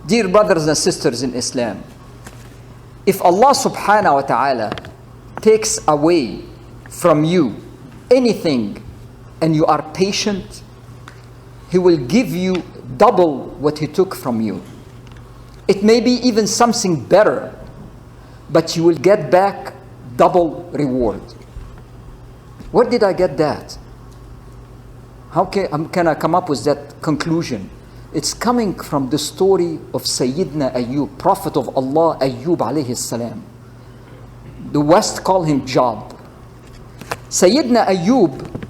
Dear brothers and sisters in Islam, if Allah subhanahu wa ta'ala takes away from you anything and you are patient, He will give you double what He took from you. It may be even something better, but you will get back double reward. Where did I get that? How can I come up with that conclusion? It's coming from the story of Sayyidina Ayyub, Prophet of Allah, Ayyub alayhi salam. The West call him Job. Sayyidina Ayyub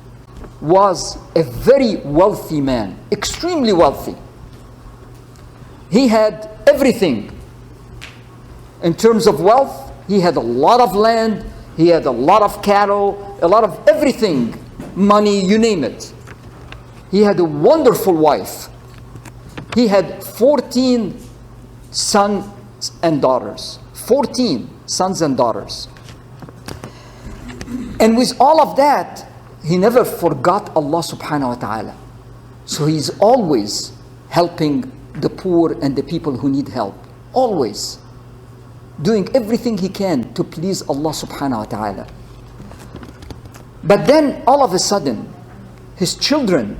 was a very wealthy man, extremely wealthy. He had everything. In terms of wealth, he had a lot of land, he had a lot of cattle, a lot of everything, money, you name it. He had a wonderful wife. He had 14 sons and daughters. 14 sons and daughters. And with all of that, he never forgot Allah subhanahu wa ta'ala. So he's always helping the poor and the people who need help. Always. Doing everything he can to please Allah subhanahu wa ta'ala. But then all of a sudden, his children,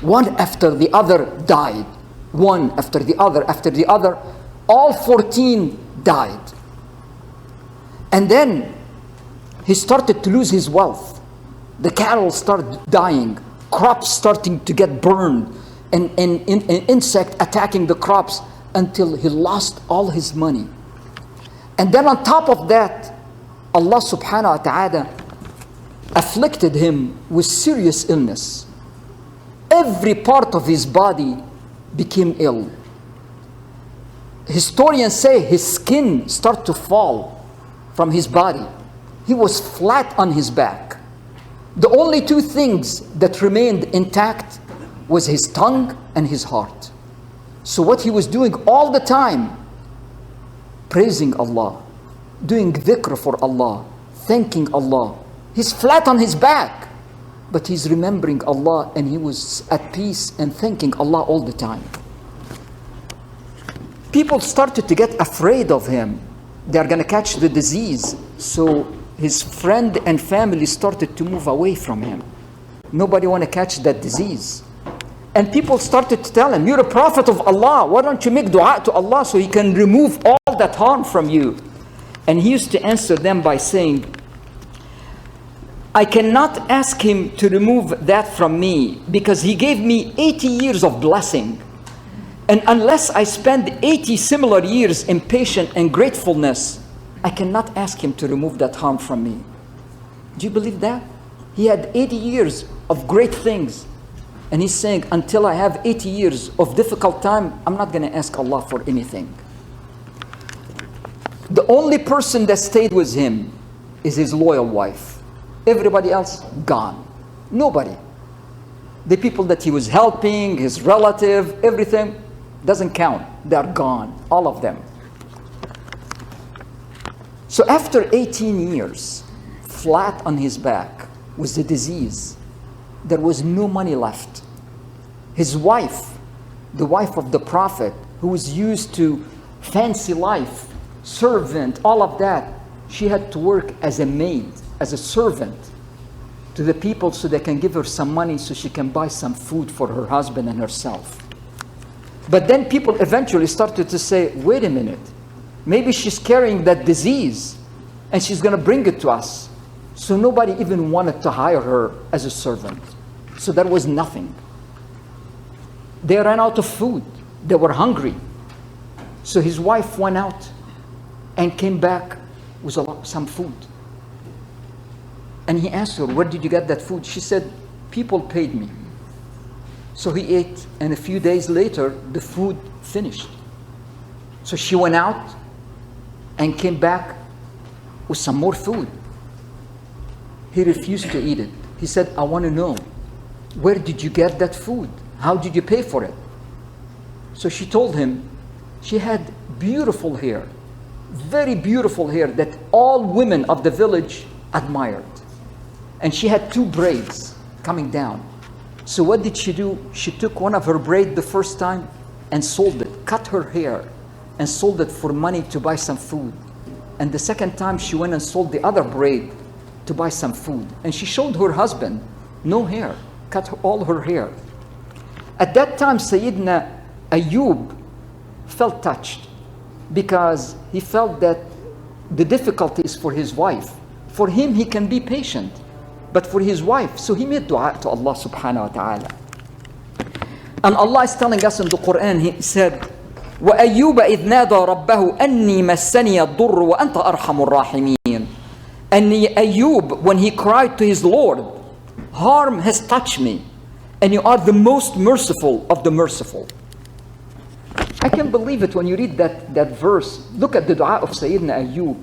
one after the other, died. One after the other, all 14 died. And then he started to lose his wealth. The cattle started dying, crops starting to get burned, and insect attacking the crops until he lost all his money. And then on top of that, Allah subhanahu wa ta'ala afflicted him with serious illness. Every part of his body became ill. Historians say his skin started to fall from his body. He was flat on his back. The only two things that remained intact was his tongue and his heart. So what he was doing all the time, praising Allah, doing dhikr for Allah, thanking Allah. He's flat on his back, but he's remembering Allah and he was at peace and thanking Allah all the time. People started to get afraid of him. They're going to catch the disease. So his friend and family started to move away from him. Nobody want to catch that disease. And people started to tell him, you're a prophet of Allah. Why don't you make dua to Allah so He can remove all that harm from you? And he used to answer them by saying, I cannot ask Him to remove that from me because He gave me 80 years of blessing. And unless I spend 80 similar years in patience and gratefulness, I cannot ask Him to remove that harm from me. Do you believe that? He had 80 years of great things. And he's saying, until I have 80 years of difficult time, I'm not going to ask Allah for anything. The only person that stayed with him is his loyal wife. Everybody else, gone. Nobody. The people that he was helping, his relative, everything, doesn't count. They're gone. All of them. So after 18 years, flat on his back with the disease, there was no money left. His wife, the wife of the Prophet, who was used to fancy life, servant, all of that, she had to work as a maid, as a servant to the people so they can give her some money so she can buy some food for her husband and herself. But then people eventually started to say, wait a minute, maybe she's carrying that disease and she's going to bring it to us. So nobody even wanted to hire her as a servant. So there was nothing. They ran out of food. They were hungry. So his wife went out and came back with some food. And he asked her, where did you get that food? She said, people paid me. So he ate, and a few days later, the food finished. So she went out and came back with some more food. He refused to eat it. He said, I want to know, where did you get that food? How did you pay for it? So she told him, she had beautiful hair, very beautiful hair that all women of the village admired. And she had 2 braids coming down. So what did she do? She took one of her braids the first time and sold it cut her hair and sold it for money to buy some food. And the second time she went and sold the other braid to buy some food. And she showed her husband, no hair, cut all her hair. At that time, Sayyidina Ayub felt touched because he felt that the difficulty is for his wife. For him, he can be patient, but for his wife, so he made dua to Allah subhanahu wa ta'ala. And Allah is telling us in the Quran, He said, وَأَيُّوبَ إِذْ نَادَى رَبَّهُ أَنِّي مَسَّنِيَ الضُّرُّ وَأَنْتَ أَرْحَمُ الرَّاحِمِينَ. And Ayub, when he cried to his Lord, harm has touched me, and you are the most merciful of the merciful. I can believe it when you read that verse. Look at the dua of Sayyidina Ayub.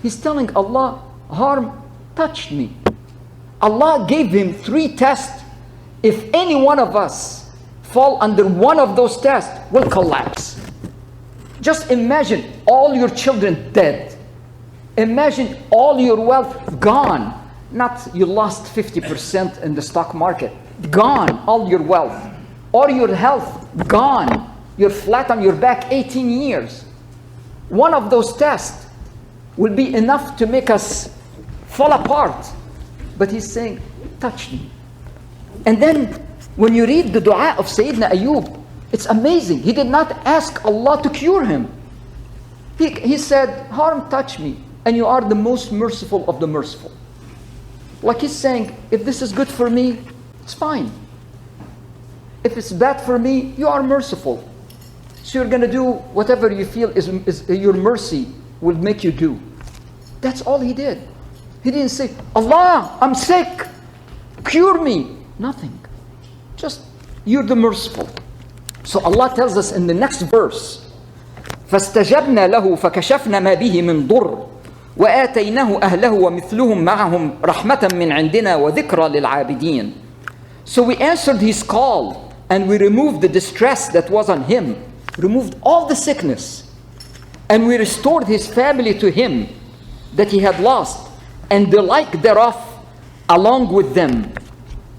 He's telling Allah, harm touched me. Allah gave him 3 tests. If any one of us fall under one of those tests, will collapse. Just imagine all your children dead. Imagine all your wealth gone. Not you lost 50% in the stock market. Gone, all your wealth. Or your health, gone. You're flat on your back 18 years. One of those tests will be enough to make us fall apart. But he's saying, touch me. And then when you read the dua of Sayyidina Ayub, it's amazing. He did not ask Allah to cure him. He said, harm touch me, and you are the most merciful of the merciful. Like he's saying, if this is good for me, it's fine. If it's bad for me, you are merciful. So you're going to do whatever you feel is your mercy will make you do. That's all he did. He didn't say, Allah, I'm sick, cure me. Nothing. Just, you're the merciful. So Allah tells us in the next verse, فَاسْتَجَبْنَا لَهُ فَكَشَفْنَا مَا بِهِ مِنْ ضُرٍّ وَآتَيْنَاهُ أَهْلَهُ وَمِثْلُهُمْ مَعَهُمْ رَحْمَةً مِنْ عِنْدِنَا وَذِكْرَى لِلْعَابِدِينَ. So we answered his call and we removed the distress that was on him, removed all the sickness, and we restored his family to him that he had lost, and the like thereof along with them.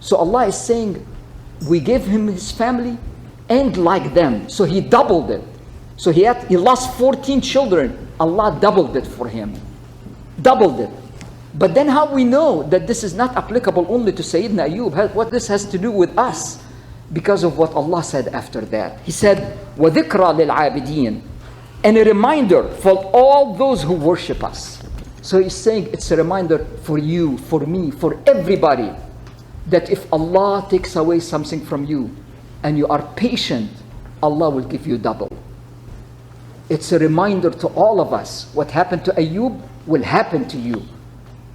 So Allah is saying, we gave him his family and like them. So he doubled it. So he lost 14 children. Allah doubled it for him. Doubled it. But then how we know that this is not applicable only to Sayyidina Ayub? What this has to do with us? Because of what Allah said after that. He said, وَذِكْرَى لِلْعَابِدِينَ, and a reminder for all those who worship us. So he's saying it's a reminder for you, for me, for everybody, that if Allah takes away something from you and you are patient, Allah will give you double. It's a reminder to all of us. What happened to Ayub will happen to you.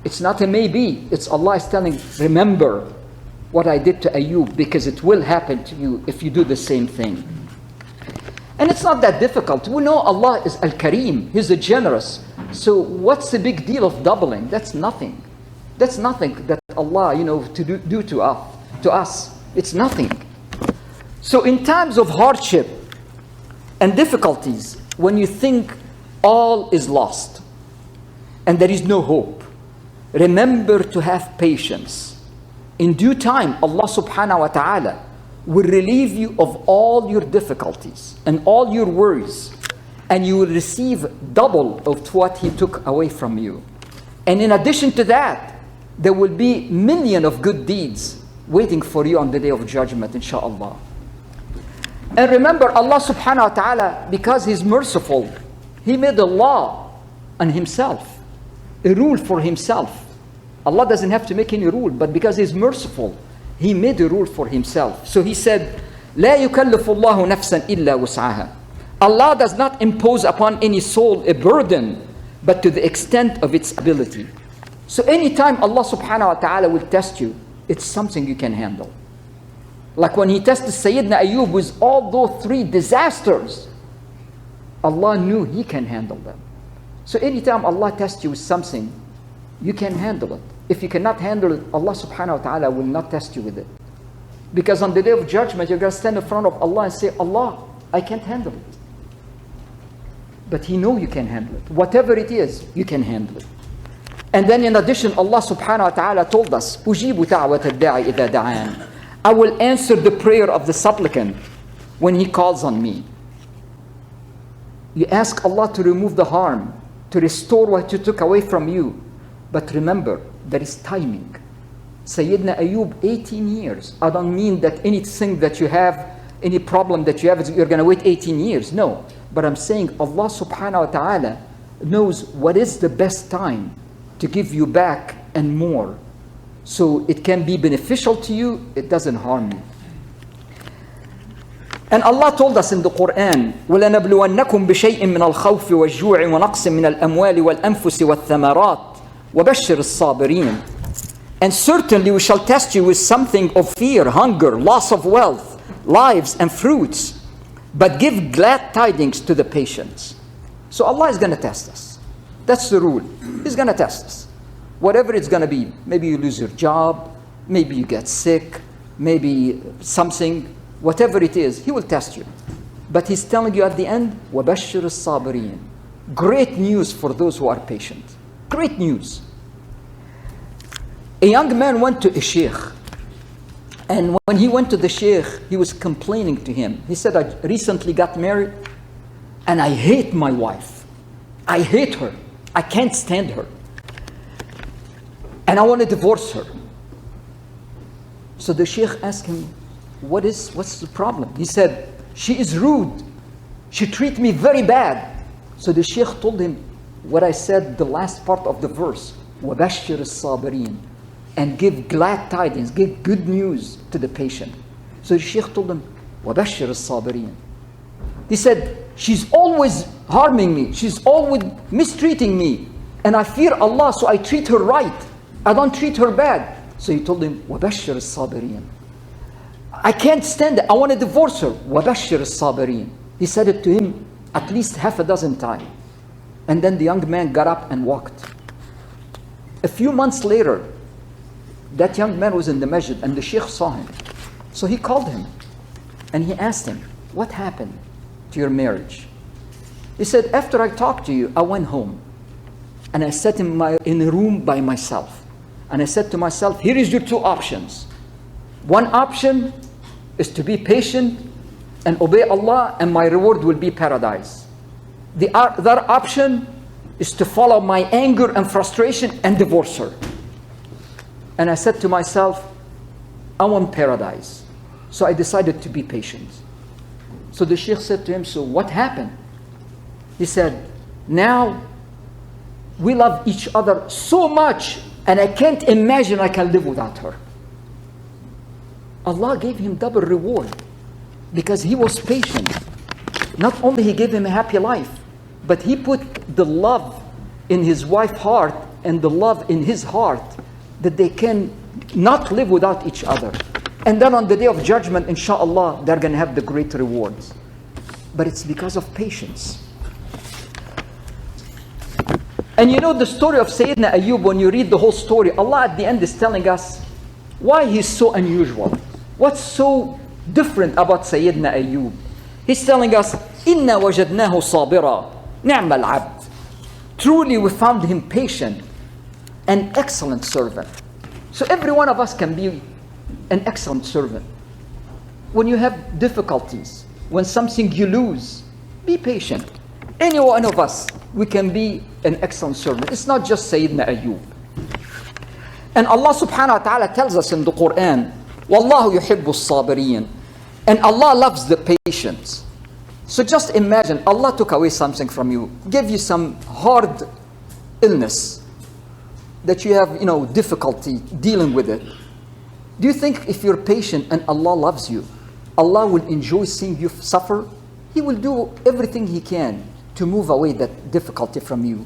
It's not a maybe. It's Allah is telling, remember what I did to Ayub, because it will happen to you if you do the same thing. And it's not that difficult. We know Allah is Al-Kareem. He's a generous. So what's the big deal of doubling? That's nothing. That's nothing that Allah, to do to us. It's nothing. So in times of hardship and difficulties, when you think all is lost and there is no hope, remember to have patience. In due time, Allah subhanahu wa ta'ala will relieve you of all your difficulties and all your worries, and you will receive double of what He took away from you. And in addition to that, there will be millions of good deeds waiting for you on the day of judgment, inshaAllah. And remember, Allah subhanahu wa ta'ala, because He's merciful, He made a law on Himself, a rule for Himself. Allah doesn't have to make any rule, but because He's merciful, He made a rule for Himself. So He said, لا يكلف الله نفسا إلا وسعها. Allah does not impose upon any soul a burden, but to the extent of its ability. So anytime Allah subhanahu wa ta'ala will test you, it's something you can handle. Like when He tested Sayyidina Ayub with all those 3 disasters, Allah knew He can handle them. So anytime Allah tests you with something, you can handle it. If you cannot handle it, Allah subhanahu wa ta'ala will not test you with it. Because on the day of judgment, you're going to stand in front of Allah and say, Allah, I can't handle it. But He knows you can handle it. Whatever it is, you can handle it. And then in addition, Allah subhanahu wa ta'ala told us, أُجِيبُ دَعْوَةَ الدَّاعِ إِذَا دَعَانِ. I will answer the prayer of the supplicant when he calls on me. You ask Allah to remove the harm, to restore what you took away from you. But remember, there is timing. Sayyidina Ayub, 18 years. I don't mean that anything that you have, any problem that you have, you're going to wait 18 years. No. But I'm saying Allah subhanahu wa ta'ala knows what is the best time to give you back and more. So it can be beneficial to you, it doesn't harm you. And Allah told us in the Quran, وَلَنَبْلُوَنَّكُمْ بِشَيْءٍ مِّنَ الْخَوْفِ وَالْجُوعِ وَنَقْصٍ مِّنَ الْأَمْوَالِ وَالْأَنفُسِ وَالثَّمَرَاتِ وَبَشِّرِ الصَّابِرِينَ. And certainly we shall test you with something of fear, hunger, loss of wealth, lives and fruits. But give glad tidings to the patients. So Allah is going to test us. That's the rule. He's going to test us. Whatever it's going to be. Maybe you lose your job. Maybe you get sick. Maybe something. Whatever it is, He will test you. But He's telling you at the end, وَبَشِّرِ الصَّابِرِينَ. Great news for those who are patient. Great news. A young man went to a sheikh. And when he went to the sheikh, he was complaining to him. He said, I recently got married and I hate my wife. I hate her. I can't stand her. And I want to divorce her. So the sheikh asked him, what's the problem? He said, she is rude. She treats me very bad. So the sheikh told him what I said, the last part of the verse, وَبَشِّرِ الصَّابِرِينَ. And give glad tidings, give good news to the patient. So the sheikh told him, وَبَشِّرِ الصَّابِرِينَ. He said, she's always harming me. She's always mistreating me. And I fear Allah, so I treat her right. I don't treat her bad. So he told him, وَبَشِّرِ الصَّابِرِينَ. I can't stand it. I want to divorce her. وَبَشِّرِ الصَّابِرِينَ. He said it to him at least half a dozen times. And then the young man got up and walked. A few months later, that young man was in the masjid and the sheikh saw him. So he called him and he asked him, what happened to your marriage? He said, after I talked to you, I went home and I sat in a room by myself. And I said to myself, here is your two options. One option is to be patient and obey Allah, and my reward will be paradise. The other option is to follow my anger and frustration and divorce her. And I said to myself, I want paradise. So I decided to be patient. So the sheikh said to him, so what happened? He said, now we love each other so much and I can't imagine I can live without her. Allah gave him double reward because he was patient. Not only He gave him a happy life, but He put the love in his wife's heart and the love in his heart that they can not live without each other. And then on the day of judgment, inshallah, they're going to have the great rewards. But it's because of patience. And you know the story of Sayyidina Ayub, when you read the whole story, Allah at the end is telling us why He's so unusual. What's so different about Sayyidina Ayub? He's telling us, إِنَّا وَجَدْنَاهُ صَابِرًا نِعْمَ الْعَبْدِ. Truly we found him patient, an excellent servant. So every one of us can be an excellent servant. When you have difficulties, when something you lose, be patient. Any one of us, we can be an excellent servant. It's not just Sayyidina Ayub. And Allah subhanahu wa ta'ala tells us in the Quran, وَاللَّهُ يُحِبُّ الصَّابِرِينَ. And Allah loves the patience. So just imagine, Allah took away something from you, gave you some hard illness that you have, difficulty dealing with it. Do you think if you're patient and Allah loves you, Allah will enjoy seeing you suffer? He will do everything He can to move away that difficulty from you,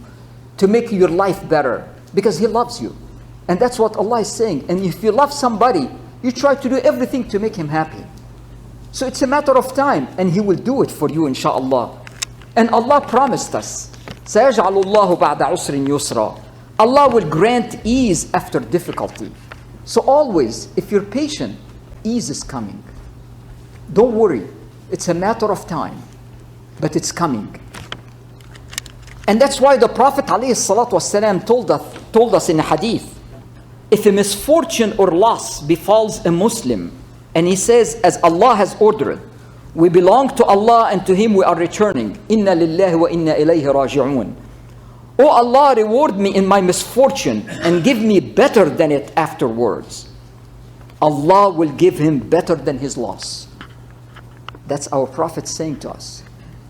to make your life better, because He loves you. And that's what Allah is saying. And if you love somebody, you try to do everything to make him happy. So it's a matter of time, and He will do it for you, inshallah. And Allah promised us, سَيَجْعَلُ اللَّهُ بَعْدَ عُسْرٍ يُسْرًا. Allah will grant ease after difficulty. So always, if you're patient, ease is coming. Don't worry. It's a matter of time, but it's coming. And that's why the Prophet ﷺ told us in a hadith, if a misfortune or loss befalls a Muslim, and he says, as Allah has ordered, We belong to Allah and to Him we are returning. Inna lillahi wa inna ilayhi raji'un. Oh Allah, reward me in my misfortune and give me better than it afterwards. Allah will give him better than his loss. That's our Prophet saying to us.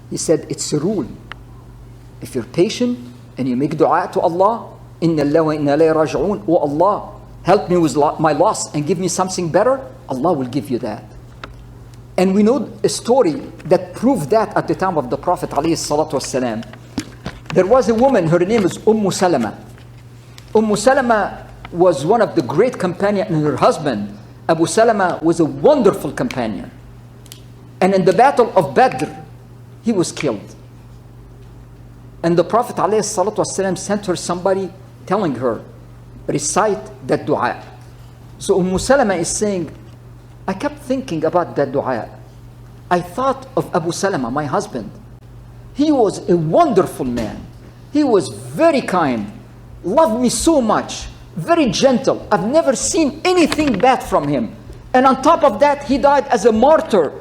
He said, it's a rule. If you're patient and you make dua to Allah, Inna lillahi wa inna ilayhi raji'un. Oh Allah, help me with my loss and give me something better. Allah will give you that. And we know a story that proved that at the time of the Prophet ﷺ. There was a woman, her name is Salama. Salama was one of the great companions, and her husband, Abu Salama, was a wonderful companion. And in the battle of Badr, he was killed. And the Prophet ﷺ sent her somebody telling her, recite that dua. So Salama is saying, I kept thinking about that dua. I thought of Abu Salama, my husband. He was a wonderful man. He was very kind, loved me so much, very gentle. I've never seen anything bad from him. And on top of that, he died as a martyr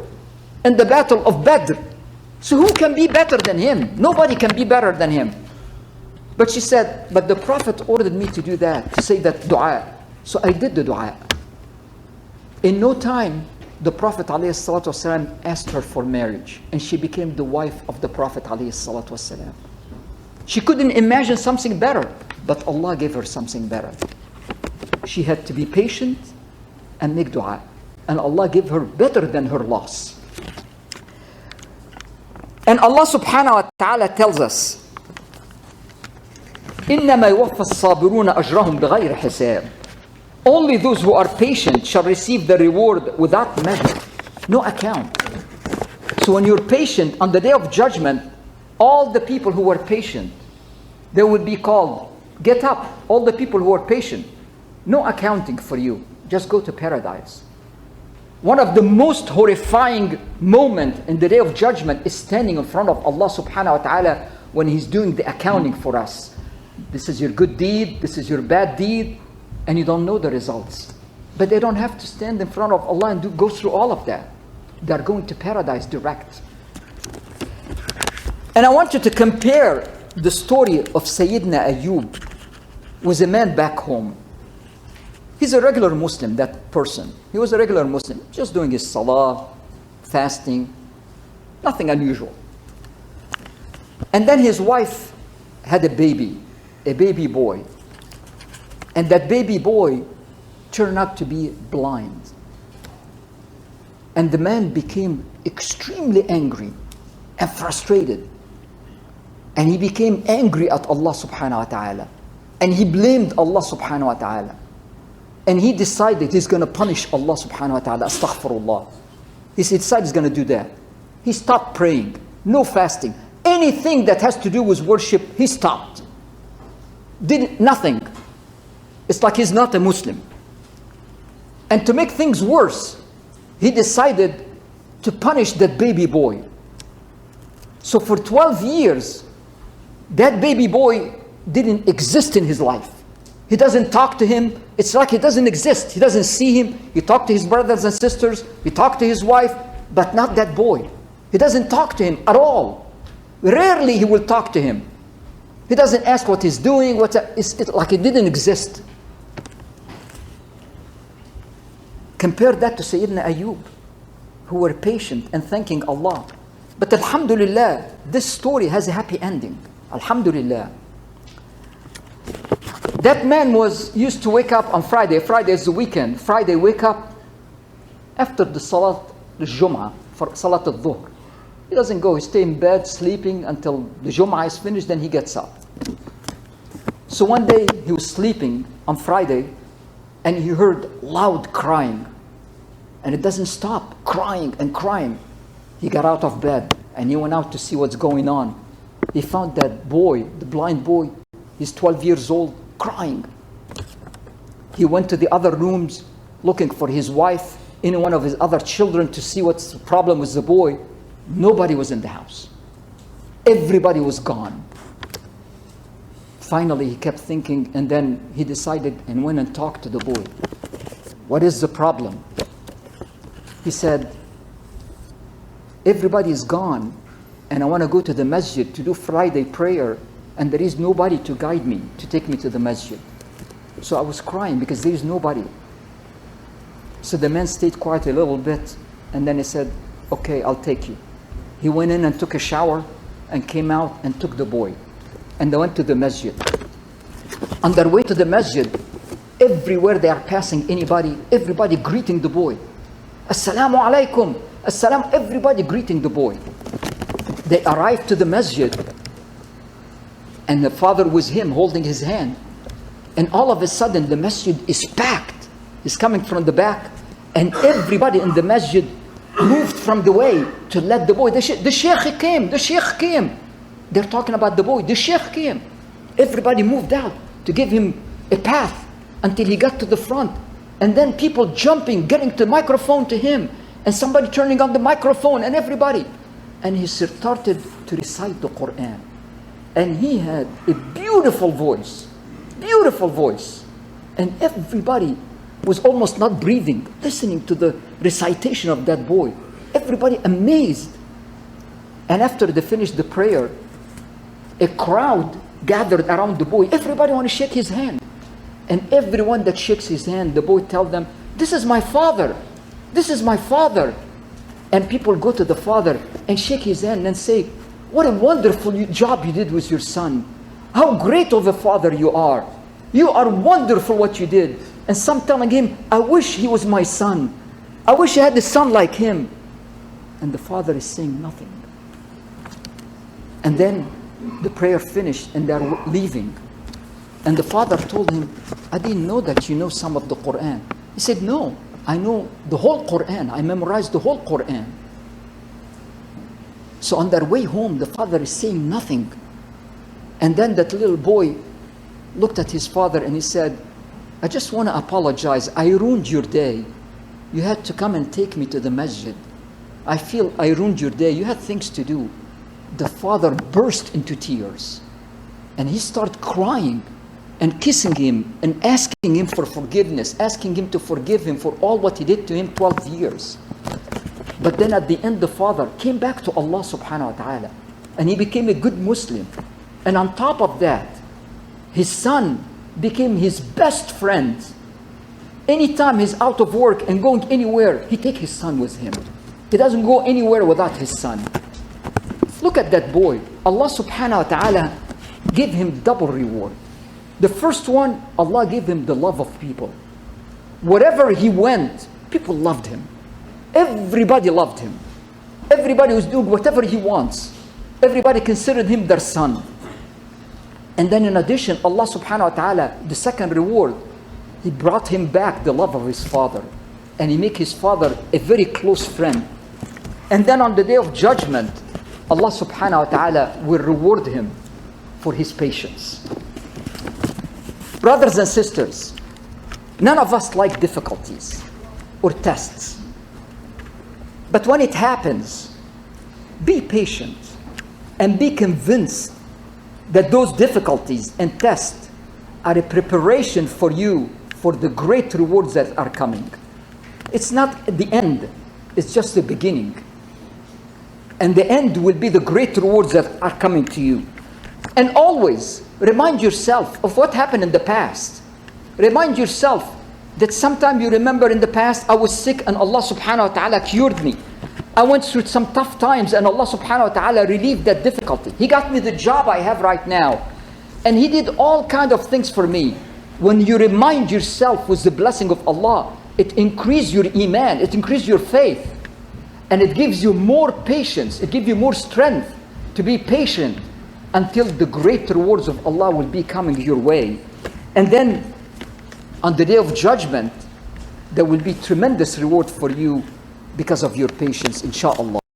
in the battle of Badr. So who can be better than him? Nobody can be better than him. But she said, but the Prophet ordered me to do that, to say that dua. So I did the dua. In no time, the Prophet ﷺ asked her for marriage, and she became the wife of the Prophet ﷺ. She couldn't imagine something better, but Allah gave her something better. She had to be patient and make dua, and Allah gave her better than her loss. And Allah subhanahu wa ta'ala tells us, إِنَّمَا يُوَفَّى الصَّابِرُونَ أَجْرَهُمْ بِغَيْرِ حِسَابٍ. Only those who are patient shall receive the reward without measure, no account. So when you're patient, on the day of judgment, all the people who were patient, they will be called, get up, all the people who are patient, no accounting for you, just go to paradise. One of the most horrifying moments in the day of judgment is standing in front of Allah subhanahu wa ta'ala when He's doing the accounting for us. This is your good deed, this is your bad deed, and you don't know the results. But they don't have to stand in front of Allah and go through all of that. They're going to paradise direct. And I want you to compare the story of Sayyidina Ayub with a man back home. He's a regular Muslim, that person. He was a regular Muslim, just doing his salah, fasting, nothing unusual. And then his wife had a baby boy. And that baby boy turned out to be blind. And the man became extremely angry and frustrated. And he became angry at Allah subhanahu wa ta'ala. And he blamed Allah subhanahu wa ta'ala. And he decided he's going to punish Allah subhanahu wa ta'ala. Astaghfirullah. He decided he's going to do that. He stopped praying. No fasting. Anything that has to do with worship, he stopped. Did nothing. It's like he's not a Muslim. And to make things worse, he decided to punish that baby boy. So for 12 years, that baby boy didn't exist in his life. He doesn't talk to him. It's like he doesn't exist. He doesn't see him. He talked to his brothers and sisters. He talked to his wife, but not that boy. He doesn't talk to him at all. Rarely he will talk to him. He doesn't ask what he's doing. It's like it didn't exist. Compare that to Sayyidina Ayub, who were patient and thanking Allah. But alhamdulillah, this story has a happy ending. Alhamdulillah. That man used to wake up on Friday. Friday is the weekend. Friday wake up after the Salat al-Jum'ah, for Salat al-Dhuhr. He doesn't go. He stays in bed sleeping until the Jum'ah is finished, then he gets up. So one day he was sleeping on Friday, and he heard loud crying. And it doesn't stop, crying and crying. He got out of bed and he went out to see what's going on. He found that boy, the blind boy, he's 12 years old, crying. He went to the other rooms looking for his wife, any one of his other children to see what's the problem with the boy. Nobody was in the house. Everybody was gone. Finally, he kept thinking, and then he decided and went and talked to the boy. What is the problem? He said, everybody is gone, and I want to go to the masjid to do Friday prayer, and there is nobody to guide me, to take me to the masjid. So I was crying because there is nobody. So the man stayed quiet a little bit, and then he said, okay, I'll take you. He went in and took a shower and came out and took the boy. And they went to the masjid. On their way to the masjid, everywhere they are passing everybody greeting the boy. Assalamu alaikum, assalam, everybody greeting the boy. They arrived to the masjid, and the father was him holding his hand. And all of a sudden the masjid is packed. He's coming from the back, and everybody in the masjid moved from the way to let the boy. The sheikh came. They're talking about the boy. The sheikh came. Everybody moved out to give him a path until he got to the front. And then people jumping, getting the microphone to him, and somebody turning on the microphone, and everybody. And he started to recite the Quran. And he had a beautiful voice. And everybody was almost not breathing, listening to the recitation of that boy. Everybody amazed. And after they finished the prayer, a crowd gathered around the boy. Everybody want to shake his hand. And everyone that shakes his hand, the boy tells them, this is my father. This is my father. And people go to the father and shake his hand and say, what a wonderful job you did with your son. How great of a father you are. You are wonderful what you did. And some telling him, I wish he was my son. I wish I had a son like him. And the father is saying nothing. And then the prayer finished and they're leaving. And the father told him, I didn't know that you know some of the Quran. He said, no, I know the whole Quran. I memorized the whole Quran. So on their way home, the father is saying nothing. And then that little boy looked at his father and he said, I just want to apologize. I ruined your day. You had to come and take me to the masjid. I feel I ruined your day. You had things to do. The father burst into tears. And he started crying and kissing him and asking him for forgiveness, asking him to forgive him for all what he did to him 12 years. But then at the end, the father came back to Allah subhanahu wa ta'ala. And he became a good Muslim. And on top of that, his son became his best friend. Anytime he's out of work and going anywhere, he takes his son with him. He doesn't go anywhere without his son. Look at that boy. Allah subhanahu wa ta'ala gave him double reward. The first one, Allah gave him the love of people. Wherever he went, people loved him. Everybody loved him. Everybody was doing whatever he wants. Everybody considered him their son. And then in addition, Allah subhanahu wa ta'ala, the second reward, He brought him back the love of his father. And He make his father a very close friend. And then on the day of judgment, Allah subhanahu wa ta'ala will reward him for his patience. Brothers and sisters, none of us like difficulties or tests. But when it happens, be patient and be convinced that those difficulties and tests are a preparation for you for the great rewards that are coming. It's not the end, it's just the beginning. And the end will be the great rewards that are coming to you. And always remind yourself of what happened in the past. Remind yourself that sometime you remember in the past, I was sick and Allah subhanahu wa ta'ala cured me. I went through some tough times and Allah subhanahu wa ta'ala relieved that difficulty. He got me the job I have right now. And He did all kind of things for me. When you remind yourself with the blessing of Allah, it increases your iman, it increases your faith. And it gives you more patience, it gives you more strength to be patient until the great rewards of Allah will be coming your way. And then on the day of judgment, there will be tremendous reward for you because of your patience, inshaAllah.